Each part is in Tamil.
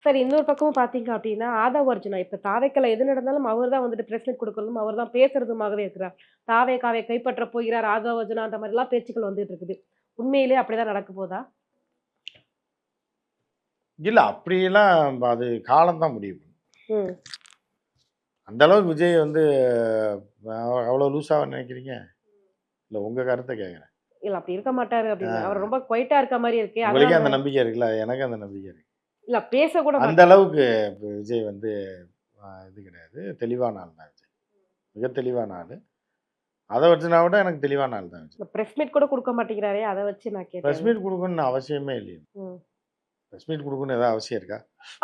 சரி, இன்னொரு பக்கமும் பார்த்தீங்க அப்டின்னா, ஆதவ அர்ஜுனா இப்ப தாவேக்கால எது நடந்தாலும் அவர் தான் வந்துட்டு பிரஸ் மீட் குடுக்குறதும், அவர் தான் பேசுறதுமாகவே இருக்கிறார். தாவேக்காவை கைப்பற்ற போகிறார் ஆதவ அர்ஜுனா அந்த மாரிலாம் பேச்சுக்கள் வந்துட்டு இருக்குது. உண்மையிலேயே அப்படிதான் நடக்க போதா? இல்ல அப்படியெல்லாம் அது காலம் தான் முடிவு பண்ணும். ம். அந்த அளவுக்கு விஜய் வந்து அவ்வளோ லூசாவா நினைக்கிறீங்க? இல்ல உங்க கருத்த கேட்கிறேன். இல்ல அப்படி இருக்க மாட்டாரு அப்படின்னு. அவர் ஆ ரொம்ப குவைட்டா இருக்க மாரி இருக்கே. உங்களுக்கே அதனால அந்த தான் நம்பிக்கை இருக்குல்ல. எனக்கு அந்த நம்பிக்கை இருக்கு. இல்ல பேச கூட அந்த மாட்டாரு. அளவுக்கு விஜய் வந்து இது கிடையாது. தெளிவான ஆள் தான் விஜய். மிக தெளிவான ஆளு. அத வச்சுனா விட எனக்கு தெளிவான ஆள் தான் விஜய். இந்த பிரஸ் மீட் கூட குடுக்க மாட்டேங்கிறாரே, அத வச்சு நான் பிரஸ் கேட்டேங்க. மீட் குடுக்கணும்னு அவசியமே இல்லையே. ம். பிரஸ் மீட் குடுக்கணும்னு ஏதாவது அவசியம் இருக்கா?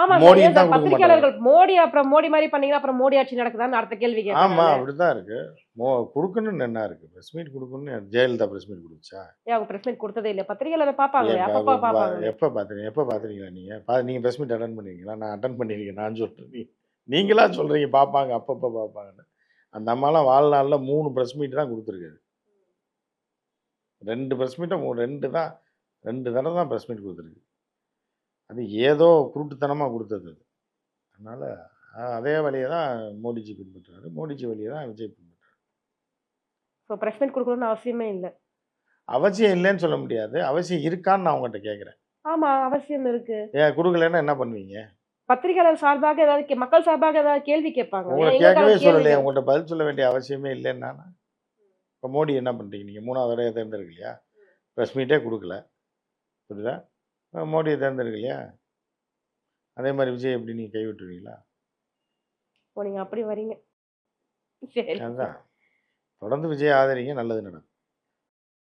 ஆமா சார். ஏன் மோடியும் தான் சார் குடுக்க மாட்டாரு. பத்திரிக்கையாளர்கள் மோடி அப்புறம் மோடி மாரி பண்ணீங்கன்னா, அப்புறம் மோடி ஆட்சி நடக்குதான்னு அடுத்த கேள்வி கேட்பேன் ஆமா, நானு. அப்படித்தான் இருக்கு. குடுக்கணும்னு என்ன இருக்கு? பிரஸ் மீட் குடுக்கணும்னு ஜெயலலிதா பிரஸ் மீட் குடுத்துச்சா? ஏன் அவங்க பிரஸ் மீட் குடுத்ததே இல்லையா? பத்திரிக்கையாளர பார்ப்பாங்களே, எப்ப அப்பப்ப பார்ப்பாங்களே. எப்ப பார்த்துருக்கீங்க? எப்ப பார்த்துருக்கீங்களா நீங்க? நீங்க பிரஸ் மீட் அட்டெண்ட் பண்ணியிருக்கீங்களா? நான் அட்டெண்ட் பண்ணியிருக்கேன். நான் சொல்றேன். நீங்களா சொல்றீங்க பார்ப்பாங்க, அப்பப்ப பார்ப்பாங்கன்னு. அந்த அம்மாலாம் வாழ்நாள்ல 3 பிரஸ் மீட் தான் குடுத்துருக்குது. 2 பிரஸ் மீட்ட 2 தான் 2 தடவ தான் பிரஸ் மீட் குடுத்துருக்கு. அது ஏதோ குருட்டுத்தனமா குடுத்தது அது. அதனால அதே வழிய தான் மோடிஜி பின்பற்றுறாரு. மோடிஜி வழிய தான் விஜய் பின்பற்றுறாரு. ஸோ பிரஸ் மீட் குடுக்கணும்னு அவசியமே இல்ல. அவசியம் இல்லன்னு சொல்ல முடியாது. அவசியம் இருக்கான்னு நான் உங்கட்ட கேட்கிறேன். ஆமா, அவசியம் இருக்கு. ஏன் குடுக்கலன்னா என்ன பண்ணுவீங்க? பத்திரிக்கையாளர் சார்பாக ஏதாவது மக்கள் சார்பாக ஏதாவது கேள்வி கேட்பாங்க. உங்கள ஏன்னா கேட்கவே எங்களுக்கான சொல்லலையே. கேள்விகள். உங்கள்ட்ட பதில் சொல்ல வேண்டிய அவசியமே இல்லன்னானா? இப்ப மோடி என்ன பண்றீங்க நீங்க? 3வது தடவையா தேர்ந்தெடுக்கலையா? பிரஸ் மீட்டே குடுக்கல. புரியுதா? மோடிய தேர்ந்தெடுக்கலையா? அதே மாரி விஜய் எப்படி நீங்க கை விட்டுருவீங்களா? ஓ! நீங்க அப்படி வரீங்க. சரி. அதுதான். தொடர்ந்து விஜய் ஆதரிங்க. நல்லது நடக்கும்.